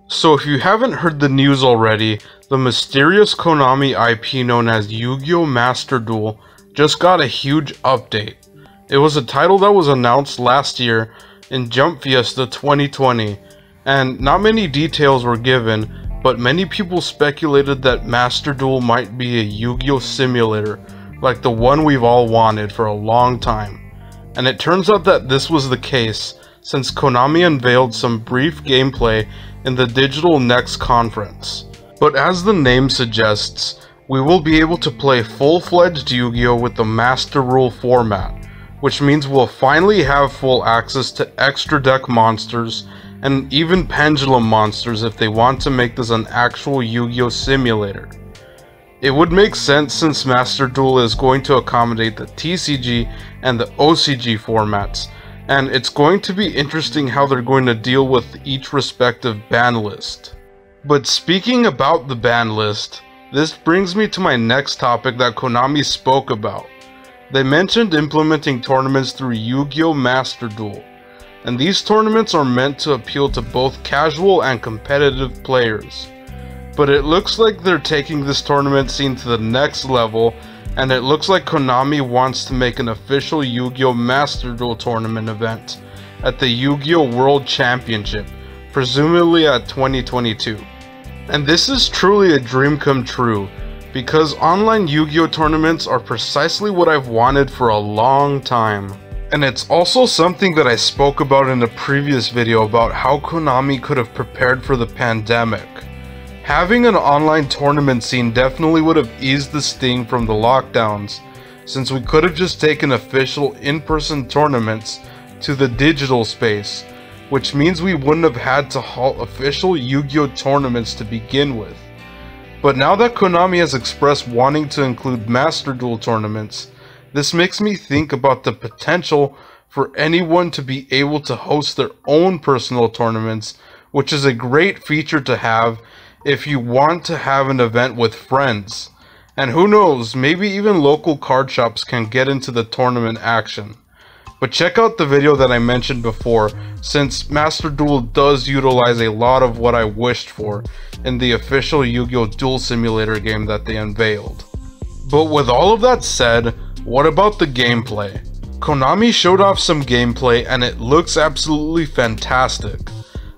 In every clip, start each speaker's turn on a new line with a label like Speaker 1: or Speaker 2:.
Speaker 1: So if you haven't heard the news already, the mysterious Konami IP known as Yugioh Master Duel just got a huge update. It was a title that was announced last year in Jump Fiesta 2020, and not many details were given, but many people speculated that Master Duel might be a Yu-Gi-Oh simulator, like the one we've all wanted for a long time. And it turns out that this was the case, since Konami unveiled some brief gameplay in the Digital Next conference. But as the name suggests, we will be able to play full-fledged Yu-Gi-Oh with the Master Rule format, which means we'll finally have full access to extra deck monsters and even pendulum monsters if they want to make this an actual Yu-Gi-Oh simulator. It would make sense since Master Duel is going to accommodate the TCG and the OCG formats, and it's going to be interesting how they're going to deal with each respective ban list. But speaking about the ban list, this brings me to my next topic that Konami spoke about. They mentioned implementing tournaments through Yu-Gi-Oh Master Duel, and these tournaments are meant to appeal to both casual and competitive players. But it looks like they're taking this tournament scene to the next level, and it looks like Konami wants to make an official Yu-Gi-Oh Master Duel tournament event at the Yu-Gi-Oh World Championship, presumably at 2022. And this is truly a dream come true, because online Yu-Gi-Oh tournaments are precisely what I've wanted for a long time. And it's also something that I spoke about in a previous video about how Konami could have prepared for the pandemic. Having an online tournament scene definitely would have eased the sting from the lockdowns, since we could have just taken official in-person tournaments to the digital space, which means we wouldn't have had to halt official Yu-Gi-Oh tournaments to begin with. But now that Konami has expressed wanting to include Master Duel tournaments, this makes me think about the potential for anyone to be able to host their own personal tournaments, which is a great feature to have if you want to have an event with friends. And who knows, maybe even local card shops can get into the tournament action. But check out the video that I mentioned before, since Master Duel does utilize a lot of what I wished for in the official Yu-Gi-Oh! Duel Simulator game that they unveiled. But with all of that said, what about the gameplay? Konami showed off some gameplay and it looks absolutely fantastic.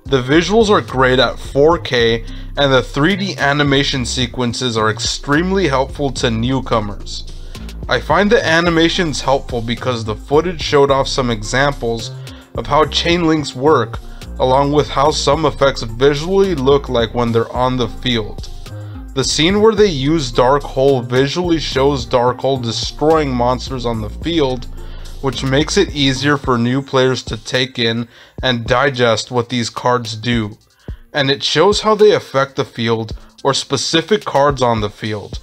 Speaker 1: The visuals are great at 4K and the 3D animation sequences are extremely helpful to newcomers. I find the animations helpful because the footage showed off some examples of how chain links work, along with how some effects visually look like when they're on the field. The scene where they use Dark Hole visually shows Dark Hole destroying monsters on the field, which makes it easier for new players to take in and digest what these cards do. And it shows how they affect the field or specific cards on the field.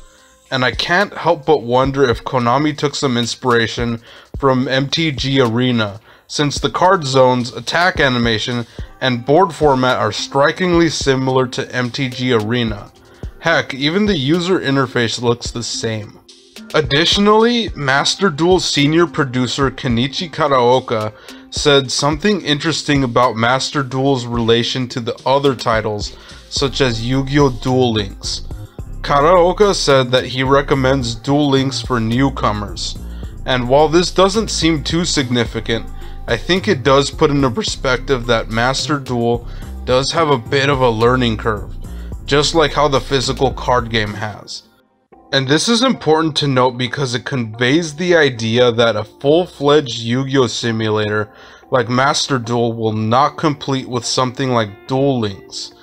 Speaker 1: And I can't help but wonder if Konami took some inspiration from MTG Arena, since the card zones, attack animation, and board format are strikingly similar to MTG Arena. Heck, even the user interface looks the same. Additionally, Master Duel senior producer Kenichi Karaoka said something interesting about Master Duel's relation to the other titles, such as Yu-Gi-Oh! Duel Links. Karaoka said that he recommends Duel Links for newcomers, and while this doesn't seem too significant, I think it does put into perspective that Master Duel does have a bit of a learning curve, just like how the physical card game has. And this is important to note because it conveys the idea that a full-fledged Yu-Gi-Oh! Simulator like Master Duel will not complete with something like Duel Links,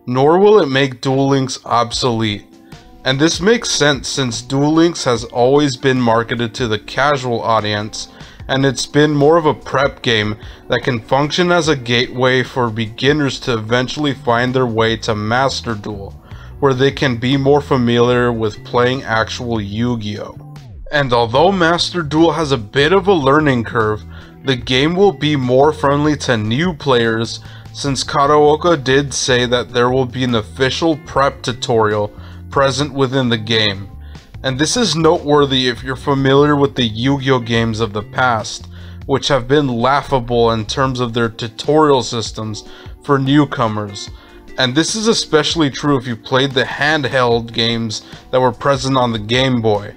Speaker 1: nor will it make Duel Links obsolete. And this makes sense since Duel Links has always been marketed to the casual audience, and it's been more of a prep game that can function as a gateway for beginners to eventually find their way to Master Duel, where they can be more familiar with playing actual Yu-Gi-Oh! And although Master Duel has a bit of a learning curve, the game will be more friendly to new players, since Karaoka did say that there will be an official prep tutorial present within the game. And this is noteworthy if you're familiar with the Yu-Gi-Oh! Games of the past, which have been laughable in terms of their tutorial systems for newcomers, And this is especially true if you played the handheld games that were present on the Game Boy.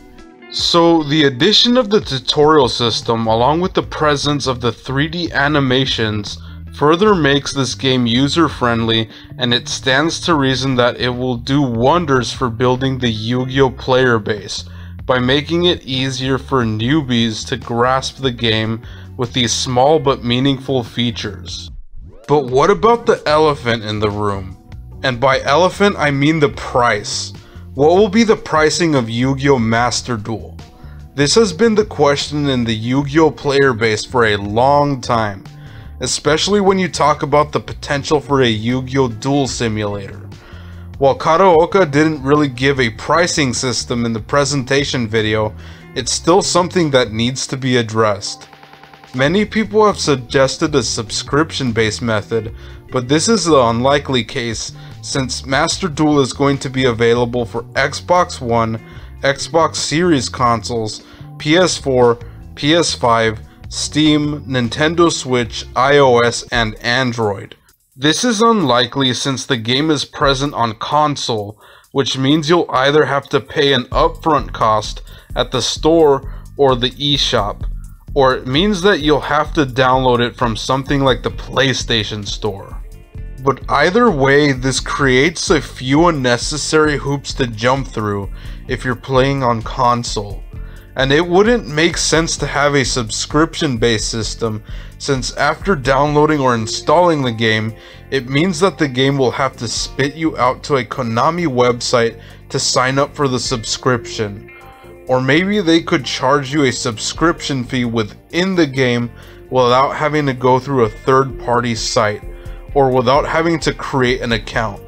Speaker 1: So the addition of the tutorial system along with the presence of the 3D animations further makes this game user-friendly, and it stands to reason that it will do wonders for building the Yu-Gi-Oh player base by making it easier for newbies to grasp the game with these small but meaningful features. But what about the elephant in the room? And by elephant I mean the price. What will be the pricing of Yu-Gi-Oh Master Duel? This has been the question in the Yu-Gi-Oh player base for a long time, especially when you talk about the potential for a Yu-Gi-Oh duel simulator. While Karaoka didn't really give a pricing system in the presentation video, it's still something that needs to be addressed. Many people have suggested a subscription-based method, but this is the unlikely case since Master Duel is going to be available for Xbox One, Xbox Series consoles, PS4, PS5, Steam, Nintendo Switch, iOS, and Android. This is unlikely since the game is present on console, which means you'll either have to pay an upfront cost at the store or the eShop, or it means that you'll have to download it from something like the PlayStation Store. But either way, this creates a few unnecessary hoops to jump through if you're playing on console. And it wouldn't make sense to have a subscription-based system, since after downloading or installing the game, it means that the game will have to spit you out to a Konami website to sign up for the subscription. Or maybe they could charge you a subscription fee within the game without having to go through a third-party site, or without having to create an account.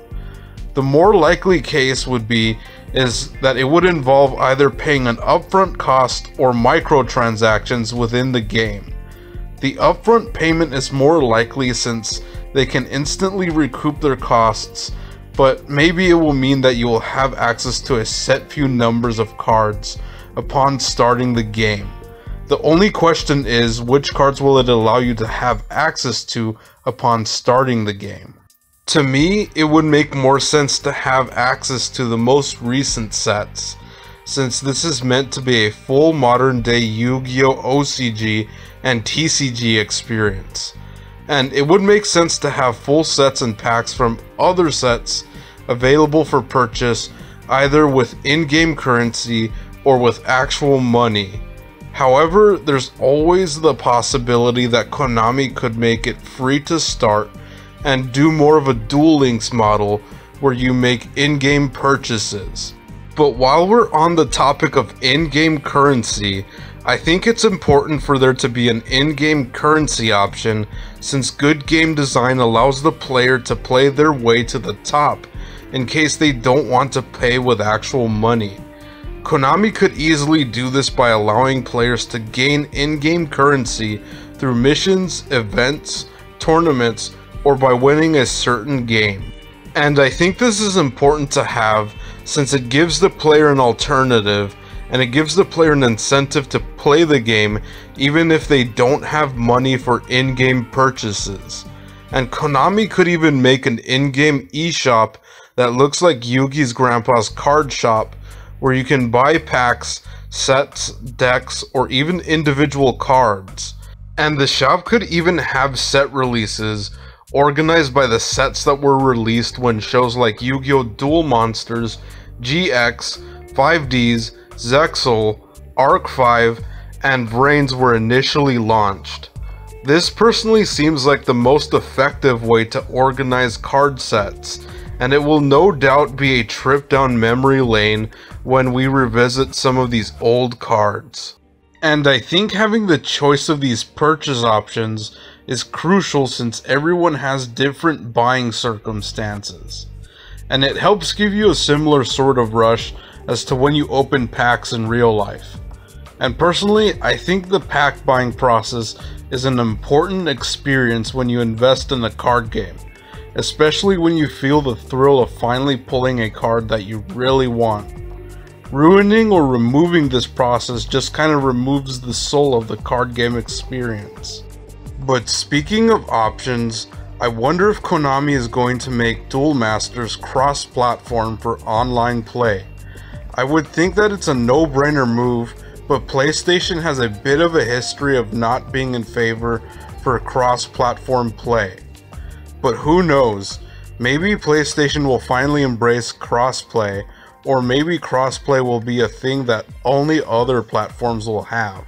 Speaker 1: The more likely case would be that it would involve either paying an upfront cost or microtransactions within the game. The upfront payment is more likely since they can instantly recoup their costs, but maybe it will mean that you will have access to a set few numbers of cards upon starting the game. The only question is, which cards will it allow you to have access to upon starting the game? To me, it would make more sense to have access to the most recent sets, since this is meant to be a full modern day Yu-Gi-Oh OCG and TCG experience. And it would make sense to have full sets and packs from other sets available for purchase either with in-game currency or with actual money. However, there's always the possibility that Konami could make it free to start and do more of a Duel Links model where you make in-game purchases. But while we're on the topic of in-game currency, I think it's important for there to be an in-game currency option, since good game design allows the player to play their way to the top in case they don't want to pay with actual money. Konami could easily do this by allowing players to gain in-game currency through missions, events, tournaments, or by winning a certain game. And I think this is important to have since it gives the player an alternative, and it gives the player an incentive to play the game even if they don't have money for in-game purchases. And Konami could even make an in-game eShop that looks like Yugi's grandpa's card shop, where you can buy packs, sets, decks, or even individual cards. And the shop could even have set releases organized by the sets that were released when shows like Yu-Gi-Oh! Duel Monsters, GX, 5Ds, Zexal, Arc 5, and Brains were initially launched. This personally seems like the most effective way to organize card sets, and it will no doubt be a trip down memory lane when we revisit some of these old cards. And I think having the choice of these purchase options is crucial since everyone has different buying circumstances, and it helps give you a similar sort of rush as to when you open packs in real life. And personally, I think the pack buying process is an important experience when you invest in a card game, especially when you feel the thrill of finally pulling a card that you really want. Ruining or removing this process just kind of removes the soul of the card game experience. But speaking of options, I wonder if Konami is going to make Duel Masters cross-platform for online play. I would think that it's a no-brainer move, but PlayStation has a bit of a history of not being in favor for cross-platform play. But who knows, maybe PlayStation will finally embrace crossplay, or maybe crossplay will be a thing that only other platforms will have.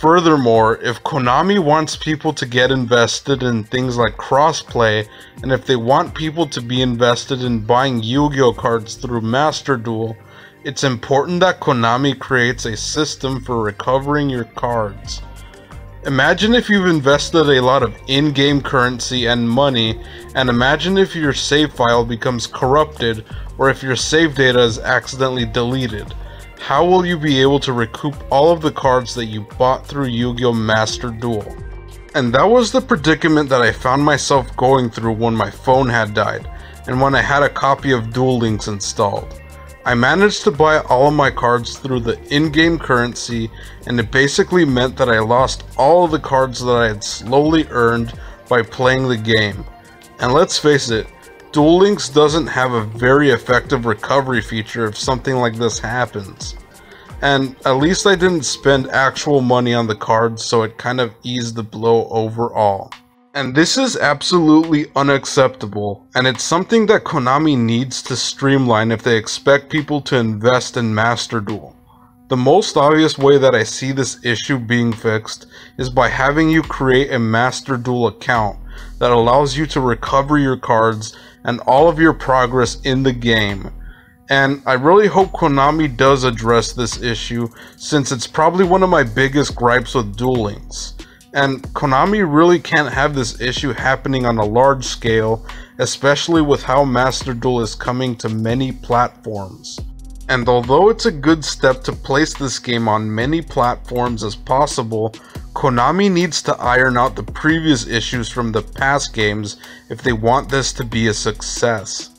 Speaker 1: Furthermore, if Konami wants people to get invested in things like crossplay, and if they want people to be invested in buying Yu-Gi-Oh cards through Master Duel, it's important that Konami creates a system for recovering your cards. Imagine if you've invested a lot of in-game currency and money, and imagine if your save file becomes corrupted or if your save data is accidentally deleted. How will you be able to recoup all of the cards that you bought through Yu-Gi-Oh Master Duel? And that was the predicament that I found myself going through when my phone had died, and when I had a copy of Duel Links installed. I managed to buy all of my cards through the in-game currency, and it basically meant that I lost all of the cards that I had slowly earned by playing the game. And let's face it, Duel Links doesn't have a very effective recovery feature if something like this happens. And at least I didn't spend actual money on the cards, so it kind of eased the blow overall. And this is absolutely unacceptable, and it's something that Konami needs to streamline if they expect people to invest in Master Duel. The most obvious way that I see this issue being fixed is by having you create a Master Duel account that allows you to recover your cards and all of your progress in the game. And I really hope Konami does address this issue, since it's probably one of my biggest gripes with Duel Links. And Konami really can't have this issue happening on a large scale, especially with how Master Duel is coming to many platforms. And although it's a good step to place this game on many platforms as possible, Konami needs to iron out the previous issues from the past games if they want this to be a success.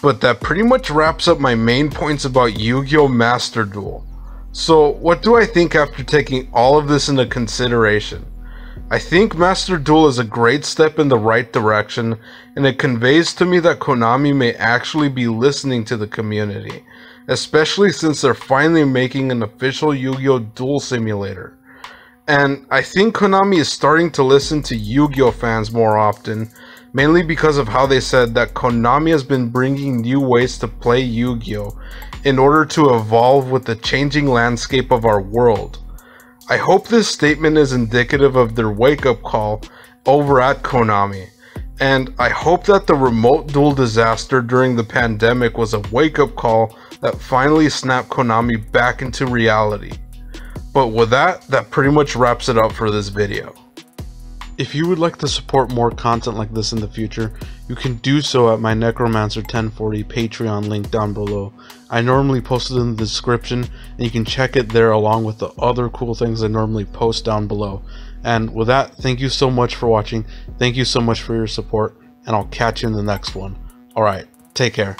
Speaker 1: But that pretty much wraps up my main points about Yu-Gi-Oh Master Duel. So what do I think after taking all of this into consideration? I think Master Duel is a great step in the right direction, and it conveys to me that Konami may actually be listening to the community, especially since they're finally making an official Yu-Gi-Oh Duel simulator. And I think Konami is starting to listen to Yu-Gi-Oh fans more often, mainly because of how they said that Konami has been bringing new ways to play Yu-Gi-Oh in order to evolve with the changing landscape of our world. I hope this statement is indicative of their wake-up call over at Konami, and I hope that the remote duel disaster during the pandemic was a wake-up call that finally snapped Konami back into reality. But with that pretty much wraps it up for this video. If you would like to support more content like this in the future, you can do so at my Necromancer 1040 Patreon link down below. I normally post it in the description, and you can check it there along with the other cool things I normally post down below. And with that, thank you so much for watching, thank you so much for your support, and I'll catch you in the next one. Alright, take care.